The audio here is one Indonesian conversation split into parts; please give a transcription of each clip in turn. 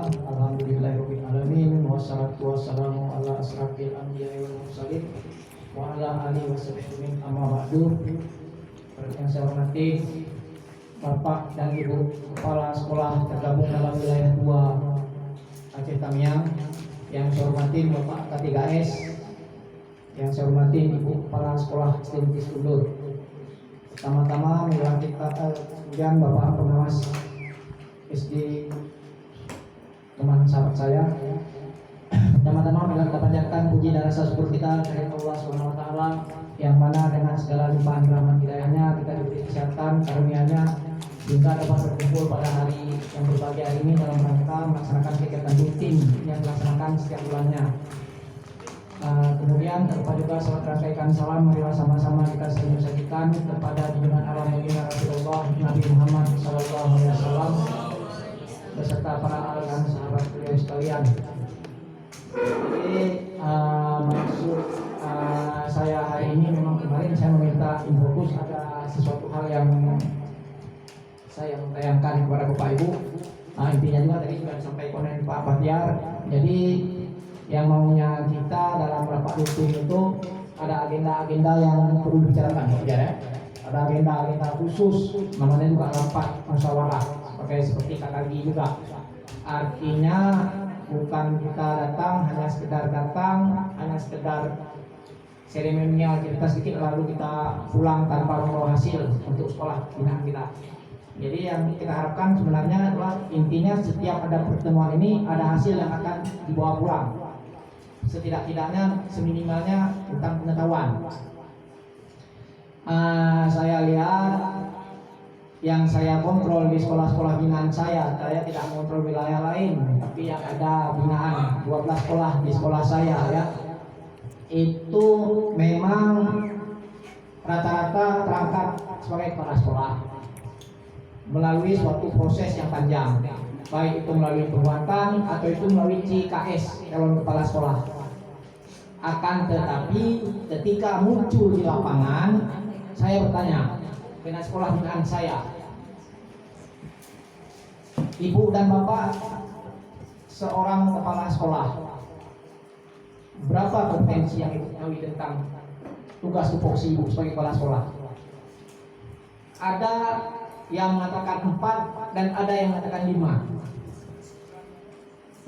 Bismillah, alhamdulillahirabbil alamin, wassalatu wassalamu ala asrafil anbiya'i wal mursalin wa ala alihi washabbihi amma ba'du. Yang saya hormati Bapak dan Ibu Kepala Sekolah tergabung dalam wilayah 2 Aceh Tamiang, yang saya hormati Bapak K3S, yang saya hormati Ibu Kepala Sekolah Stintis Undur. Pertama-tama kemudian Bapak Pengawas SD teman sahabat saya. Pertama-tama kita panjatkan puji dan rasa syukur kita kepada Allah Subhanahu wa taala yang mana dengan segala limpahan rahmat hidayahnya kita diberi kesehatan karunia-Nya sehingga dapat berkumpul pada hari yang berbahagia hari ini dalam rangka melaksanakan kegiatan rutin yang dilaksanakan setiap bulannya. Kemudian terdapat juga salat rangkaikan salam, marilah sama-sama kita sering sajikan kepada junjungan alam baginda Rasulullah Nabi Muhammad SAW beserta para ahli dan sahabat beliau sekalian. Jadi maksud saya hari ini memang kemarin saya meminta infokus ada sesuatu hal yang saya tayangkan kepada Bapak Ibu. Intinya juga tadi sudah disampaikan oleh Pak Bahtiar. Jadi yang maunya kita dalam rapat rutin itu ada agenda-agenda yang perlu dibicarakan, ya. Ada agenda-agenda khusus, namanya juga rapat musyawarah, seperti KKG juga. Artinya bukan kita datang hanya sekedar seremonial kita sedikit lalu kita pulang tanpa membawa hasil untuk sekolah binaan kita. Jadi yang kita harapkan sebenarnya adalah intinya setiap ada pertemuan ini ada hasil yang akan dibawa pulang. Setidak-tidaknya seminimalnya tentang pengetahuan. Saya lihat yang saya kontrol di sekolah-sekolah binaan saya tidak mengontrol wilayah lain, tapi yang ada binaan 12 sekolah di sekolah saya, ya, itu memang rata-rata terangkat sebagai kepala sekolah melalui suatu proses yang panjang, baik itu melalui perbuatan atau itu melalui CKS calon kepala sekolah. Akan tetapi ketika muncul di lapangan, saya bertanya dengan sekolah binaan saya, Ibu dan Bapak seorang kepala sekolah, berapa kompetensi yang Ibu ketahui tentang tugas tupoksi Ibu sebagai kepala sekolah? Ada yang mengatakan 4 dan ada yang mengatakan 5.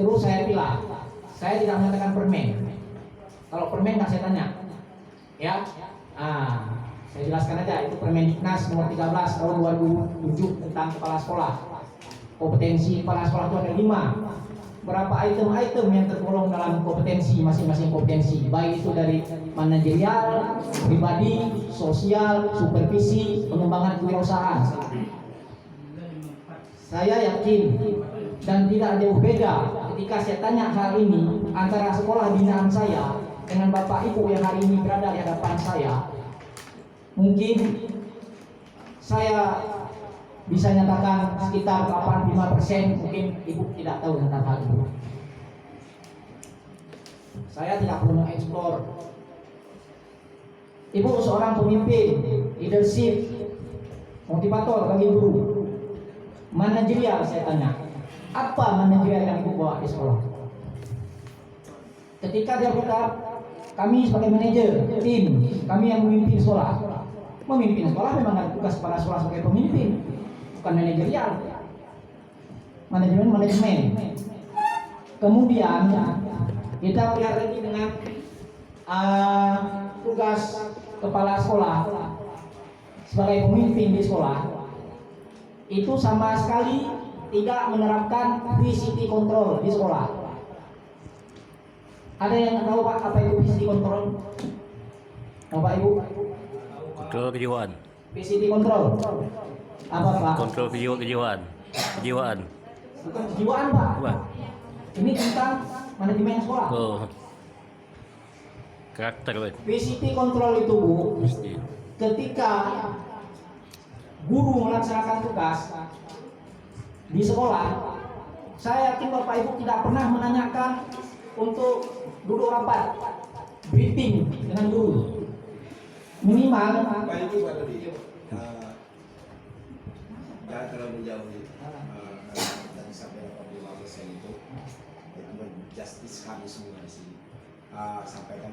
Terus saya bilang, saya tidak mengatakan permen. Kalau permen saya tanya, ya, saya jelaskan aja, itu Permendiknas nomor 13 tahun 2007 tentang kepala sekolah. Kompetensi kepala sekolah itu ada 5. Berapa item-item yang tergolong dalam kompetensi masing-masing kompetensi, baik itu dari manajerial, pribadi, sosial, supervisi, pengembangan kewirausahaan. Saya yakin dan tidak jauh beda ketika saya tanya hal ini antara sekolah binaan saya dengan Bapak Ibu yang hari ini berada di hadapan saya. Mungkin saya bisa nyatakan sekitar 85%, mungkin Ibu tidak tahu tentang hal itu. Saya tidak perlu mengeksplor. Ibu seorang pemimpin, leadership, motivator bagi guru. Manajerial saya tanya, apa manajerial yang Ibu bawa di sekolah? Ketika dia berkata, kami sebagai manajer, tim, kami yang memimpin sekolah. Memimpin sekolah memang ada tugas kepala sekolah sebagai pemimpin, bukan manajerial. Manajemen. Kemudian kita melihat lagi dengan tugas kepala sekolah sebagai pemimpin di sekolah, itu sama sekali tidak menerapkan VCT control di sekolah. Ada yang tahu Pak apa itu VCT control? Bapak Ibu? Kontrol kejiwaan. VCT control apa Pak? Kontrol kejiwaan. Kejiwaan. Bukan kejiwaan Pak. Bukan. Ini tentang manajemen sekolah. Oh. Karakter kan. VCT control itu Bu, Mesti. ketika guru melaksanakan tugas di sekolah, saya yakin Bapak Ibu tidak pernah menanyakan untuk duduk rapat, briefing dengan guru. Minimal Pak Ibu jangan terlalu jauh dan sampai 85% itu justice kami semua di sini. Sampaikan